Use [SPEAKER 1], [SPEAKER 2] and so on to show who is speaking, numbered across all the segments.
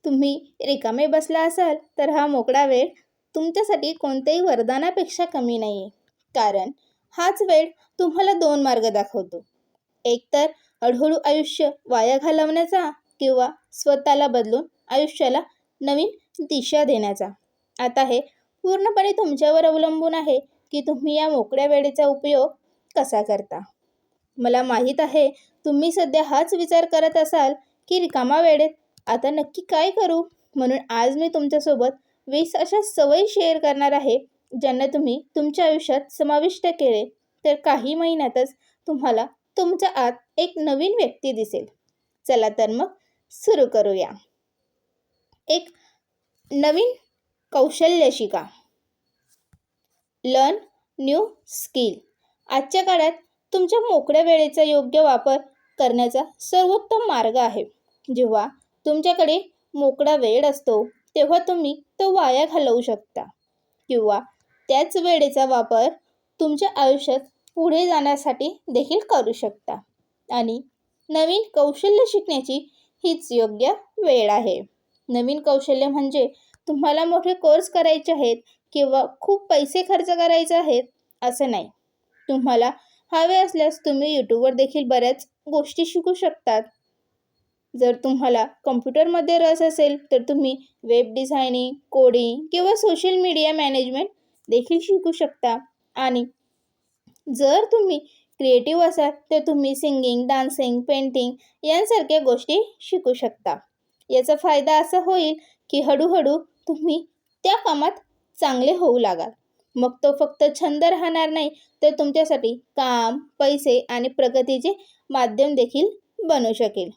[SPEAKER 1] तुम्ही रिकामे बसला असाल तर हा मोकळा वेळ तुमच्यासाठी कोणत्याही वरदानापेक्षा कमी नाही आहे. कारण हाच वेळ तुम्हाला दोन मार्ग दाखवतो. एक तर हळूहळू आयुष्य वाया घालवण्याचा किंवा स्वतःला बदलून आयुष्याला नवीन दिशा देण्याचा. आता हे पूर्णपणे तुमच्यावर अवलंबून आहे की तुम्ही या मोकळ्या वेळेचा उपयोग कसा करता. मला माहीत आहे तुम्ही सध्या हाच विचार करत असाल की रिकामा वेळेत आता नक्की काय करू. म्हणून आज मी तुमच्यासोबत 20 अशा सवयी शेअर करणार आहे ज्यांना तुम्ही तुमच्या आयुष्यात समाविष्ट केले तर काही महिन्यातच तुम्हाला तुमच्या आत एक नवीन व्यक्ती दिसेल. चला तर मग सुरू करूया. एक नवीन कौशल्य शिका. Learn new skill. आजच्या काळात तुमच्या मोकळ्या वेळेचा योग्य वापर करण्याचा सर्वोत्तम मार्ग आहे. जेव्हा तुमच्याकडे मोकळा वेळ असतो तेव्हा तुम्ही तो वाया घालवू शकता किंवा त्याच वेळेचा वापर तुमच्या आयुष्यात पुढे जाण्यासाठी देखील करू शकता. आणि नवीन कौशल्य शिकण्याची हीच योग्य वेळ आहे. नवीन कौशल्य म्हणजे तुम्हाला मोठे कोर्स करायचे आहेत किंवा खूप पैसे खर्च करायचे आहेत असं नाही. तुम्हाला हवे असल्यास तुम्ही यूट्यूबवर देखील बऱ्याच गोष्टी शिकू शकतात. जर तुम्हाला कम्प्युटरमध्ये रस असेल तर तुम्ही वेब डिझायनिंग, कोडिंग किंवा सोशल मीडिया मॅनेजमेंट देखील शिकू शकता. आणि जर तुम्ही क्रिएटिव्ह असाल तर तुम्ही सिंगिंग, डान्सिंग, पेंटिंग यांसारख्या गोष्टी शिकू शकता. याचा फायदा असा होईल की हळूहळू तुम्ही त्या कामात चांगले होऊ लागाल. मग तो फक्त छंद राहणार नाही तर तुमच्यासाठी काम, पैसे आणि प्रगतीचे माध्यम देखील बनू शकेल.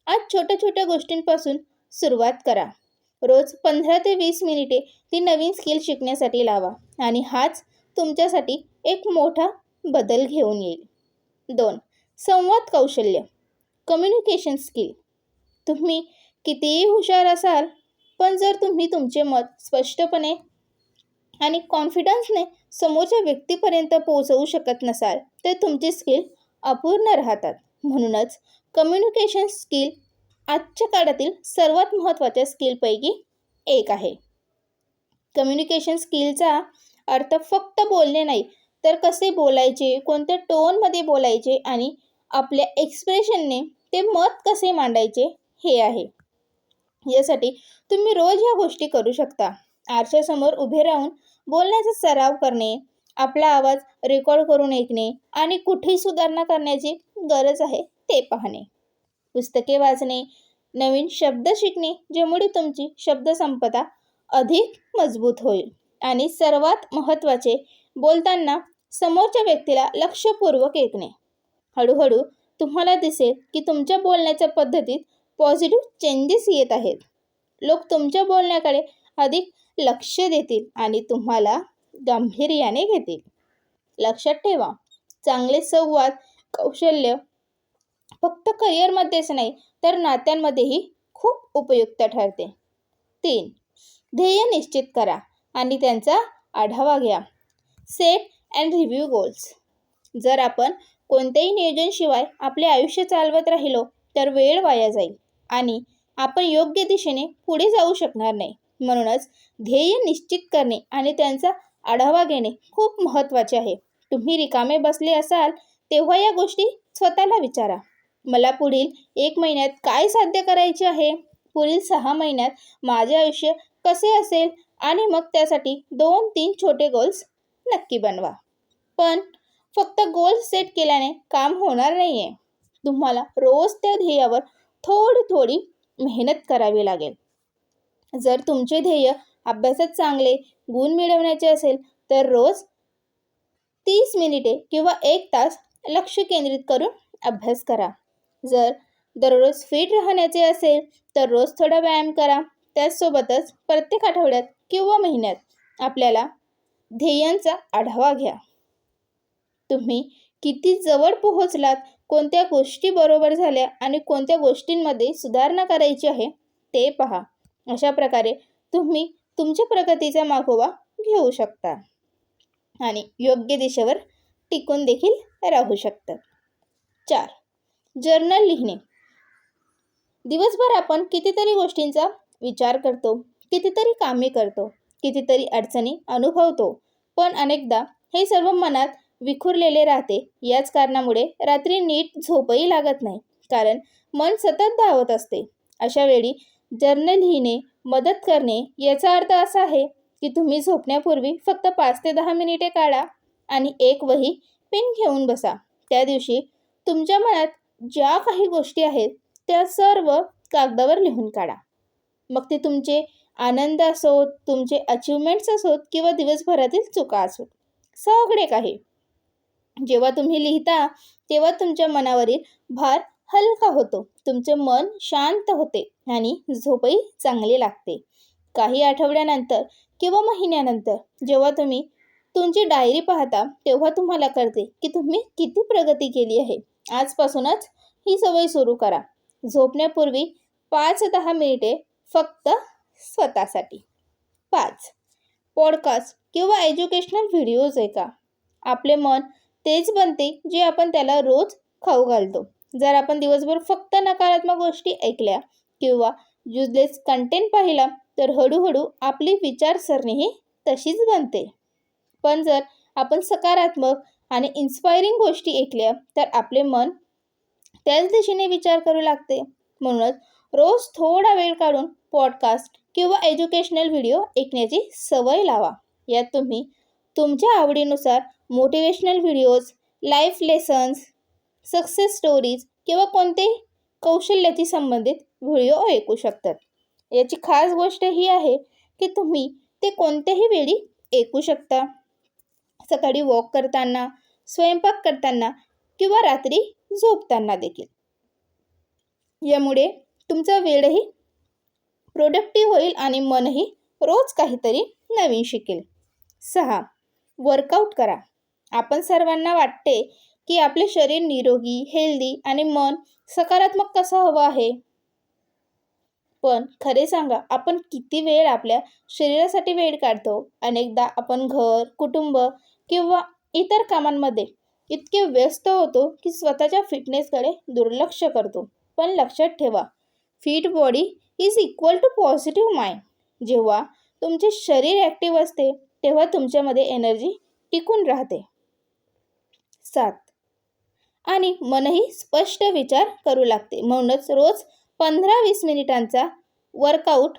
[SPEAKER 1] आज छोट्या छोट्या गोष्टींपासून सुरुवात करा. रोज 15 ते 20 मिनिटे ती नवीन स्किल शिकण्यासाठी लावा आणि हाच तुमच्यासाठी एक मोठा बदल घेऊन येईल. 2. संवाद कौशल्य. Communication skill. तुम्ही कितीही हुशार असाल पण जर तुम्ही तुमचे मत स्पष्टपणे आणि कॉन्फिडन्सने समोरच्या व्यक्तीपर्यंत पोहोचवू शकत नसाल तर तुमची स्किल अपूर्ण राहतात. म्हणूनच कम्युनिकेशन स्किल आजच्या काळातील सर्वात महत्त्वाच्या स्किलपैकी एक आहे. कम्युनिकेशन स्किलचा अर्थ फक्त बोलणे नाही तर कसे बोलायचे, कोणत्या टोनमध्ये बोलायचे आणि आपल्या एक्सप्रेशनने ते मत कसे मांडायचे हे आहे. यासाठी तुम्ही रोज ह्या गोष्टी करू शकता. आरशासमोर उभे राहून बोलण्याचा सराव करणे, आपला आवाज रेकॉर्ड करून ऐकणे आणि कुठेही सुधारणा करण्याची गरज आहे ते पाहणे. पुस्तके वाचणे, नवीन शब्द शिकणे ज्यामुळे तुमची शब्दसंपदा अधिक मजबूत होईल. आणि सर्वात महत्त्वाचे, बोलताना समोरच्या व्यक्तीला लक्षपूर्वक ऐकणे. हळूहळू तुम्हाला दिसेल की तुमच्या बोलण्याच्या पद्धतीत पॉझिटिव्ह चेंजेस येत आहेत. लोक तुमच्या बोलण्याकडे अधिक लक्ष देतील आणि तुम्हाला गांभीर्याने घेतील. लक्षात ठेवा, चांगले संवाद कौशल्य फक्त करिअरमध्येच नाही तर नात्यांमध्येही खूप उपयुक्त ठरते. 3. ध्येय निश्चित करा आणि त्यांचा आढावा घ्या. Set and review goals. जर आपण कोणत्याही नियोजनाशिवाय आपले आयुष्य चालवत राहिलो तर वेळ वाया जाईल आणि आपण योग्य दिशेने पुढे जाऊ शकणार नाही. म्हणूनच ध्येय निश्चित करणे आणि त्यांचा आढावा घेणे खूप महत्त्वाचे आहे. तुम्ही रिकामे बसले असाल तेव्हा या गोष्टी स्वतःला विचारा. मला पुढील 1 महिन्यात काय साध्य करायचे आहे? पुढील 6 महिन्यात माझे आयुष्य कसे असेल? आणि मग त्यासाठी 2-3 छोटे गोल्स नक्की बनवा. पण फक्त गोल्स सेट केल्याने काम होणार नाही आहे. तुम्हाला रोज त्या ध्येयावर थोडी मेहनत करावी लागेल. जर तुमचे ध्येय अभ्यासात चांगले गुण मिळवण्याचे असेल तर रोज 30 मिनिटे किंवा 1 तास लक्ष केंद्रित करून अभ्यास करा. जर दररोज फिट राहण्याचे असेल तर रोज थोडा व्यायाम करा. त्याचसोबतच प्रत्येक आठवड्यात किंवा महिन्यात आपल्याला ध्येयांचा आढावा घ्या. तुम्ही किती जवळ पोहोचलात, कोणत्या गोष्टी बरोबर झाल्या आणि कोणत्या गोष्टींमध्ये सुधारणा करायची आहे ते पहा. अशा प्रकारे तुम्ही तुमच्या प्रगतीचा मागोवा घेऊ शकता आणि योग्य दिशेवर टिकून देखील राहू शकतात. 4. जर्नल लिहिणे. दिवसभर आपण कितीतरी गोष्टींचा विचार करतो, कितीतरी कामे करतो, कितीतरी अडचणी अनुभवतो, पण अनेकदा हे सर्व मनात विखुरलेले राहते. याच कारणामुळे रात्री नीट झोपही लागत नाही, कारण मन सतत धावत असते. अशा वेळी जर्नल लिहिणे मदत करणे. याचा अर्थ असा आहे की तुम्ही झोपण्यापूर्वी फक्त 5 ते 10 मिनिटे काढा आणि एक वही, पेन घेऊन बसा. त्या दिवशी तुमच्या मनात ज्या काही गोष्टी आहेत त्या सर्व कागदावर लिहून काढा. मग ते तुमचे आनंद असोत, तुमचे अचिव्हमेंट्स असोत किंवा दिवसभरातील चुका असोत, सगळे काही. जेव्हा तुम्ही लिहिता तेव्हा तुमच्या मनावरील भार हलका होतो, तुमचे मन शांत होते आणि झोपही चांगली लागते. काही आठवड्यानंतर किंवा महिन्यानंतर जेव्हा तुम्ही तुमची डायरी पाहता तेव्हा तुम्हाला कळते की तुम्ही किती प्रगती केली आहे. आजपासूनच ही सवय सुरू करा. झोपण्यापूर्वी 5-10 मिनिटे फक्त स्वतःसाठी. 5. पॉडकास्ट किंवा एज्युकेशनल व्हिडिओज ऐका. आपले मन तेच बनते जे आपण त्याला रोज खाऊ घालतो. जर आपण दिवसभर फक्त नकारात्मक गोष्टी ऐकल्या किंवा युजलेस कंटेंट पाहिला तर हळूहळू आपली विचारसरणीही तशीच बनते. पण जर आपण सकारात्मक आणि इन्स्पायरिंग गोष्टी ऐकल्या तर आपले मन त्याच दिशेने विचार करू लागते. म्हणूनच रोज थोडा वेळ काढून पॉडकास्ट किंवा एज्युकेशनल व्हिडिओ ऐकण्याची सवय लावा. यात तुम्ही तुमच्या आवडीनुसार motivational videos, life lessons, success stories किंवा कोणतेही कौशल्याशी संबंधित व्हिडिओ ऐकू शकतात. याची खास गोष्ट ही आहे की तुम्ही ते कोणत्याही वेळी ऐकू शकता. सकाळी वॉक करताना, स्वयंपाक करताना किंवा रात्री झोपताना देखील. यामुळे तुमचा वेळही प्रोडक्टिव्ह होईल आणि मनही रोज काहीतरी नवीन शिकेल. 6. वर्कआउट करा. आपण सर्वांना वाटते की आपले शरीर निरोगी, हेल्दी आणि मन सकारात्मक कसं हवं आहे. पण खरे सांगा, आपण किती वेळ आपल्या शरीरासाठी वेळ काढतो. अनेकदा आपण घर, कुटुंब किंवा इतर कामांमध्ये इतके व्यस्त होतो की स्वतःच्या फिटनेसकडे दुर्लक्ष करतो. पण लक्षात ठेवा, fit body is equal to positive mind. जेव्हा तुमचे शरीर ॲक्टिव्ह असते तेव्हा तुमच्यामध्ये एनर्जी टिकून राहते. 7. आणि मनही स्पष्ट विचार करू लागते. म्हणूनच रोज 15-20 मिनिटांचा वर्कआउट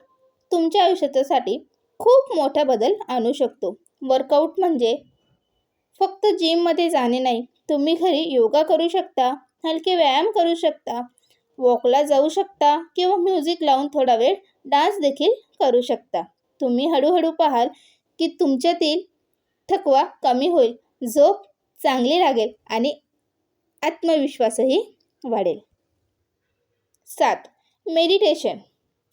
[SPEAKER 1] तुमच्या आयुष्यासाठी खूप मोठा बदल आणू शकतो. वर्कआउट म्हणजे फक्त जिममध्ये जाणे नाही. तुम्ही घरी योगा करू शकता, हलके व्यायाम करू शकता, वॉकला जाऊ शकता किंवा म्युझिक लावून थोडा वेळ डान्स देखील करू शकता. तुम्ही हळूहळू पाहाल की तुमच्यातील थकवा कमी होईल, झोप चांगली लागेल आणि आत्मविश्वासही वाढेल. 7. मेडिटेशन.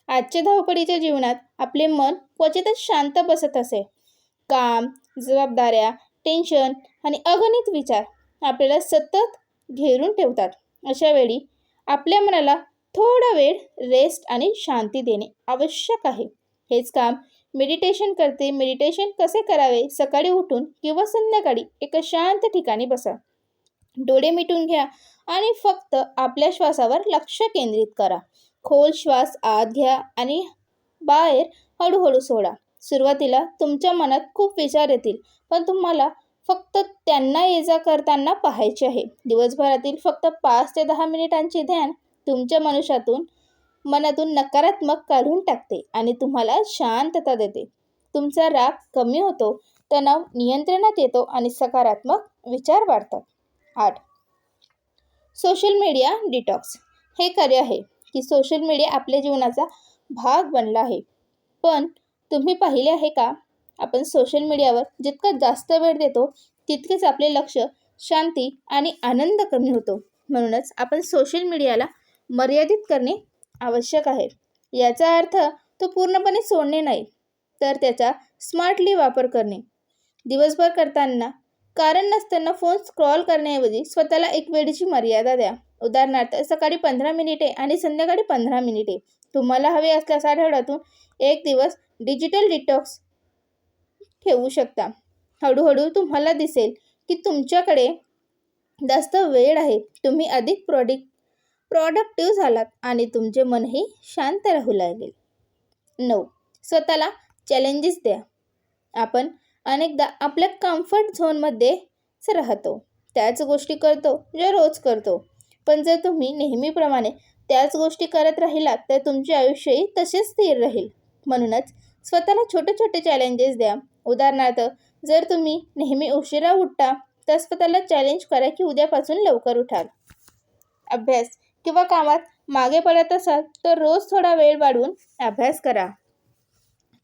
[SPEAKER 1] आजच्या धावपळीच्या जीवनात आपले मन क्वचितच शांत बसत असे. काम, जबाबदाऱ्या, टेन्शन आणि अगणित विचार आपल्याला सतत घेरून ठेवतात. अशा वेळी आपल्या मनाला थोडा वेळ रेस्ट आणि शांती देणे आवश्यक आहे. हेच काम मेडिटेशन करते. मेडिटेशन कसे करावे? सकाळी उठून किंवा संध्याकाळी एका शांत ठिकाणी बसा. डोळे मिटून घ्या आणि फक्त आपल्या श्वासावर लक्ष केंद्रित करा. खोल श्वास आत घ्या आणि बाहेर हळूहळू सोडा. सुरुवातीला तुमच्या मनात खूप विचार येतील, पण तुम्हाला फक्त त्यांना ये-जा करताना पाहायचे आहे. दिवसभरातील फक्त 5 ते 10 मिनिटांचे ध्यान तुमच्या मनातून नकारात्मक काढून टाकते आणि तुम्हाला शांतता देते. तुमचा राग कमी होतो, तणाव नियंत्रणात येतो आणि सकारात्मक विचार वाढतात. 8. Social media detox. हे खरे आहे की सोशल मीडिया आपल्या जीवनाचा भाग बनला आहे. पण तुम्ही पाहिले आहे का, आपण सोशल मीडियावर जितका जास्त वेळ देतो तितकेच आपले लक्ष, शांती आणि आनंद कमी होतो. म्हणूनच आपण सोशल मीडियाला मर्यादित करणे आवश्यक आहे. याचा अर्थ तो पूर्णपणे सोडणे नाही, तर त्याचा स्मार्टली वापर करणे. दिवसभर करताना कारण नसताना फोन स्क्रॉल करण्याऐवजी स्वतःला एक वेळेची मर्यादा द्या. उदाहरणार्थ सकाळी 15 मिनिटे आणि संध्याकाळी 15 मिनिटे. तुम्हाला हवे असल्यास आठवड्यातून एक दिवस डिजिटल डिटॉक्स ठेवू शकता. हळूहळू तुम्हाला दिसेल की तुमच्याकडे जास्त वेळ आहे, तुम्ही अधिक प्रोडक्टिव्ह झालात आणि तुमचे मनही शांत राहू लागेल. 9. स्वतःला चॅलेंजेस द्या. आपण अनेकदा आपल्या कम्फर्ट झोनमध्येच राहतो, त्याच गोष्टी करतो ज्या रोज करतो. पण जर तुम्ही नेहमीप्रमाणे त्याच गोष्टी करत राहिलात तर तुमचे आयुष्यही तसेच स्थिर राहील. म्हणूनच स्वतःला छोटे छोटे चॅलेंजेस द्या. उदाहरणार्थ, जर तुम्ही नेहमी उशिरा उठता तर स्वतःला चॅलेंज करा की उद्यापासून लवकर उठाल. अभ्यास किंवा कामात मागे पडत असाल तर रोज थोडा वेळ वाढवून अभ्यास करा.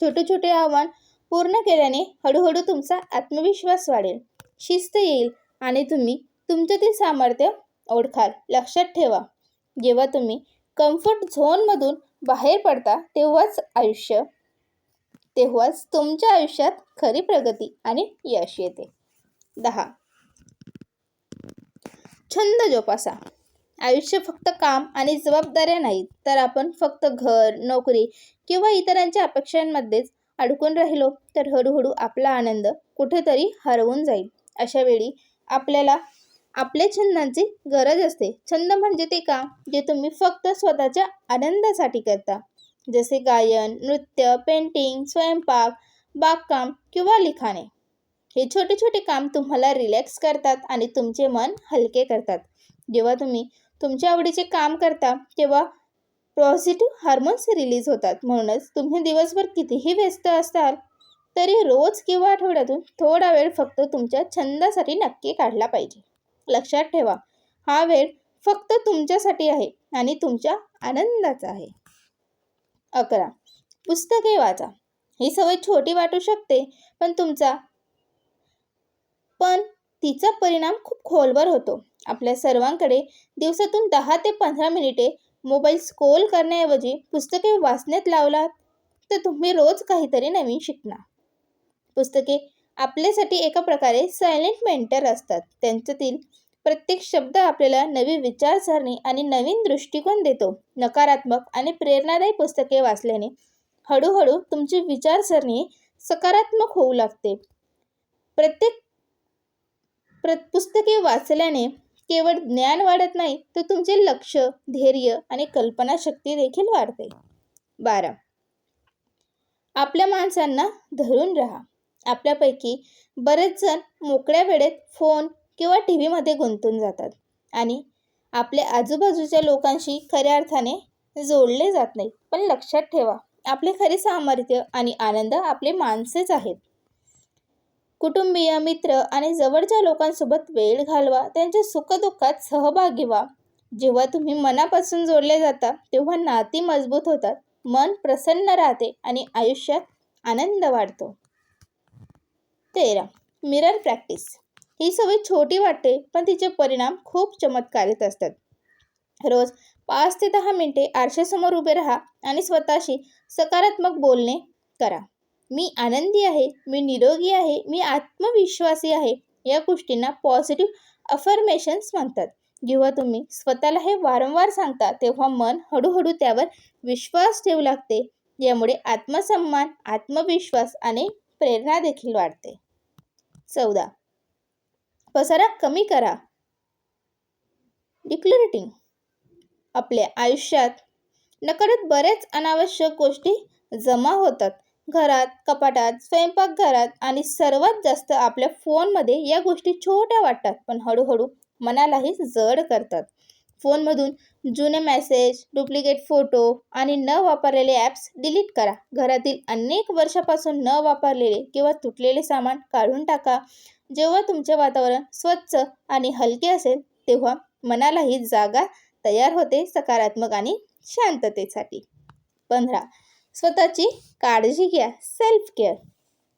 [SPEAKER 1] छोटे छोटे आव्हान पूर्ण केल्याने हळूहळू तुमचा आत्मविश्वास वाढेल, शिस्त येईल आणि तुम्ही तुमच्यातील सामर्थ्य ओळखाल. लक्षात ठेवा, जेव्हा तुम्ही कम्फर्ट झोनमधून बाहेर पडता तेव्हाच तुमच्या आयुष्यात खरी प्रगती आणि यश येते. 10. छंद जोपासा. आयुष्य फक्त काम आणि जबाबदाऱ्या नाहीत, तर आपण फक्त घर, नोकरी किंवा इतरांच्या अपेक्षांमध्येच अडकून राहिलो तर हळूहळू आपला आनंद कुठेतरी हरवून जाईल. अशा वेळी आपल्याला आपल्या छंदांची गरज असते. छंद म्हणजे ते काम जे तुम्ही फक्त स्वतःच्या आनंदासाठी करता, जसे गायन, नृत्य, पेंटिंग, स्वयंपाक, बागकाम किंवा लिखाणे. हे छोटे छोटे काम तुम्हाला रिलॅक्स करतात आणि तुमचे मन हलके करतात. जेव्हा तुम्ही तुमच्या आवडीचे काम करता तेव्हा पॉझिटिव्ह हार्मोन्स रिलीज होतात. म्हणूनच तुम्ही दिवसभर कितीही व्यस्त असाल तरी रोज किंवा आठवड्यातून थोडा वेळ फक्त तुमच्या छंदासाठी नक्की काढला पाहिजे. लक्षात ठेवा, हा वेळ फक्त तुमच्यासाठी आहे आणि तुमच्या आनंदाचा आहे. 11. पुस्तके वाचा. ही सवय छोटी वाटू शकते, पण तिचा परिणाम खूप खोलवर होतो. आपल्या सर्वांकडे दिवसातून 10 ते 15 मिनिटे मोबाईल स्क्रोल करण्याऐवजी पुस्तके वाचण्यात लावलात तर तुम्ही रोज काहीतरी नवीन शिकणार. पुस्तके आपल्यासाठी एका प्रकारे सायलेंट मेंटर असतात. त्यांच्यातील प्रत्येक शब्द आपल्याला नवी विचारसरणी आणि नवीन दृष्टिकोन देतो. नकारात्मक आणि प्रेरणादायी पुस्तके वाचल्याने हळूहळू तुमची विचारसरणी सकारात्मक होऊ लागते. पुस्तके वाचल्याने केवळ ज्ञान वाढत नाही तर तुमचे लक्ष, धैर्य आणि कल्पनाशक्ती देखील वाढते. 12. आपल्या माणसांना धरून राहा. आपल्यापैकी बरेच जण मोकळ्या वेळेत फोन किंवा टी व्हीमध्ये गुंतून जातात आणि आपल्या आजूबाजूच्या लोकांशी खऱ्या अर्थाने जोडले जात नाही. पण लक्षात ठेवा, आपले खरे सामर्थ्य आणि आनंद आपले माणसेच आहेत. कुटुंबीय, मित्र आणि जवळच्या लोकांसोबत वेळ घालवा. त्यांच्या सुखदुःखात सहभागी व्हा. जेव्हा तुम्ही मनापासून जोडले जाता तेव्हा नाती मजबूत होतात, मन प्रसन्न राहते आणि आयुष्यात आनंद वाढतो. 13. Mirror practice. ही सवय छोटी वाटते पण तिचे परिणाम खूप चमत्कारिक असतात. रोज 5 ते 10 मिनिटे आरशासमोर उभे राहा आणि स्वतःशी सकारात्मक बोलणे करा. मी आनंदी आहे, मी निरोगी आहे, मी आत्मविश्वासी आहे. या गोष्टींना पॉझिटिव्ह अफर्मेशन्स म्हणतात. जेव्हा तुम्ही स्वतःला हे वारंवार सांगता तेव्हा मन हळूहळू त्यावर विश्वास ठेवू लागते. यामुळे आत्मसन्मान, आत्मविश्वास आणि प्रेरणा देखील वाढते. 14. पसारा कमी करा. डिक्लटरिंग. आपल्या आयुष्यात नकळत बरेच अनावश्यक गोष्टी जमा होतात. घरात, कपाटात, स्वयंपाकघरात आणि सर्वात जास्त आपल्या फोनमध्ये. या गोष्टी छोट्या वाटतात पण हळूहळू मनालाही जड करतात. फोनमधून जुने मेसेज, डुप्लिकेट फोटो आणि न वापरलेले ॲप्स डिलीट करा. घरातील अनेक वर्षापासून न वापरलेले किंवा तुटलेले सामान काढून टाका. जेव्हा तुमचे वातावरण स्वच्छ आणि हलके असेल तेव्हा मनालाही जागा तयार होते सकारात्मक आणि शांततेसाठी. 15. स्वतःची काळजी घ्या. Self care.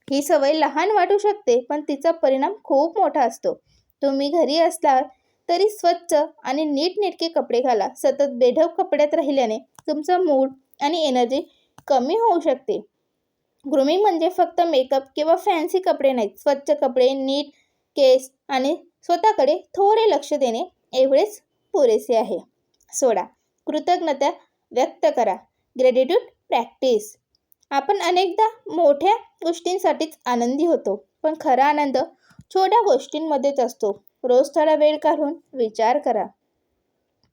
[SPEAKER 1] ही सवय लहान वाटू शकते पण तिचा परिणाम खूप मोठा असतो. तुम्ही घरी असलात तरी स्वच्छ आणि नीटनेटके कपडे घाला. सतत बेढप कपड्यात राहिल्याने तुमचा मूड आणि एनर्जी कमी होऊ शकते. ग्रूमिंग म्हणजे फक्त मेकअप किंवा फॅन्सी कपडे नाहीत. स्वच्छ कपडे, नीट केस आणि स्वतःकडे थोडे लक्ष देणे एवढेच पुरेसे आहे. 16. कृतज्ञता व्यक्त करा. Gratitude practice. आपण अनेकदा मोठ्या गोष्टींसाठीच आनंदी होतो पण खरा आनंद छोट्या गोष्टींमध्येच असतो. रोज थोडा वेळ काढून विचार करा,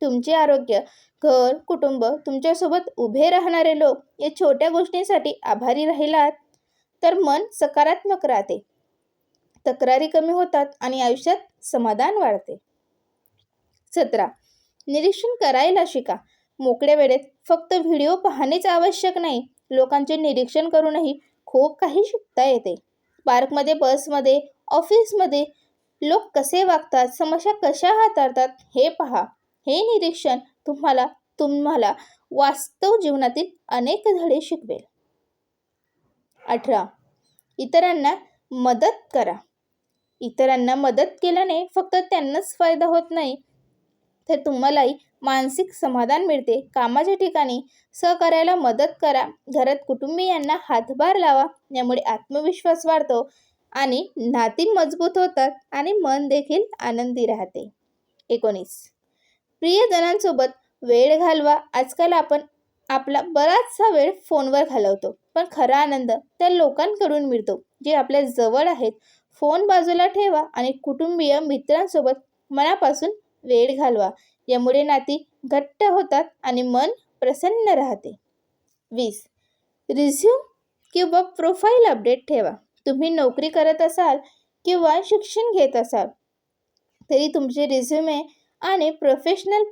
[SPEAKER 1] तुमचे आरोग्य, घर, कुटुंब, तुमच्यासोबत उभे राहणारे लोक या छोट्या गोष्टींसाठी आभारी राहिलात तर मन सकारात्मक राहते, तक्रारी कमी होतात आणि आयुष्यात समाधान वाढते. 17. निरीक्षण करायला शिका. मोकळ्या वेळेत फक्त व्हिडिओ पाहणेच आवश्यक नाही, लोकांचे निरीक्षण करूनही खूप काही शिकता येते. पार्कमध्ये, बसमध्ये, ऑफिसमध्ये लोक कसे वागतात, समस्या कशा हाताळतात हे पहा. हे निरीक्षण तुम्हाला वास्तव जीवनातील अनेक धडे शिकवेल. 18. इतरांना मदत करा. इतरांना मदत केल्याने फक्त त्यांनाच फायदा होत नाही, तर तुम्हालाही मानसिक समाधान मिळते. कामाच्या ठिकाणी सहकार्याला मदत करा, घरात कुटुंबियांना हातभार लावा, यामुळे आत्मविश्वास वाढतो आणि नाती मजबूत होतात आणि मन देखील आनंदी राहते. 19. प्रियजनांसोबत वेळ घालवा. आजकाल आपण आपला बराचसा वेळ फोनवर घालवतो, पण खरा आनंद त्या लोकांकडून मिळतो जे आपल्या जवळ आहेत. फोन बाजूला ठेवा आणि कुटुंबीय मित्रांसोबत मनापासून वेळ घालवा. यामुळे नाती घट्ट होतात आणि मन प्रसन्न राहते. 20. रिझ्यूम किंवा प्रोफाईल अपडेट ठेवा. तुम्ही नोकरी करत असाल किंवा शिक्षण घेत असाल तरी तुमचे रिझ्युमे आणि प्रोफेशनल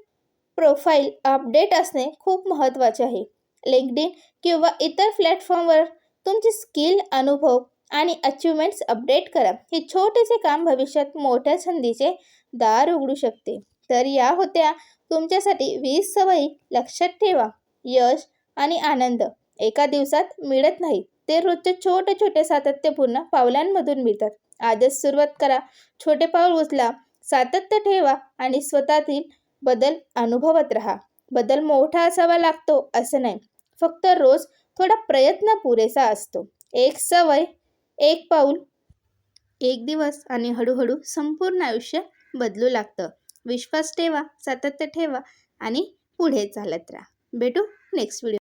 [SPEAKER 1] प्रोफाईल अपडेट असणे खूप महत्त्वाचे आहे. लिंक्डइन किंवा इतर प्लॅटफॉर्मवर तुमचे स्किल, अनुभव आणि अचिव्हमेंट्स अपडेट करा. हे छोटेसे काम भविष्यात मोठ्या संधीचे दार उघडू शकते. तर या होत्या तुमच्यासाठी 20 सवयी. लक्षात ठेवा, यश आणि आनंद एका दिवसात मिळत नाही, ते रोजच्या छोट्या छोट्या सातत्यपूर्ण पावलांमधून मिळतात. आजच सुरुवात करा, छोटे पाऊल उचला, सातत्य ठेवा आणि स्वतःतील बदल अनुभवत राहा. बदल मोठा असावा लागतो असं नाही, फक्त रोज थोडा प्रयत्न पुरेसा असतो. एक सवय, एक पाऊल, एक दिवस आणि हळूहळू संपूर्ण आयुष्य बदलू लागतं. विश्वास ठेवा, सातत्य ठेवा आणि पुढे चालत राहा. भेटू नेक्स्ट व्हिडिओ.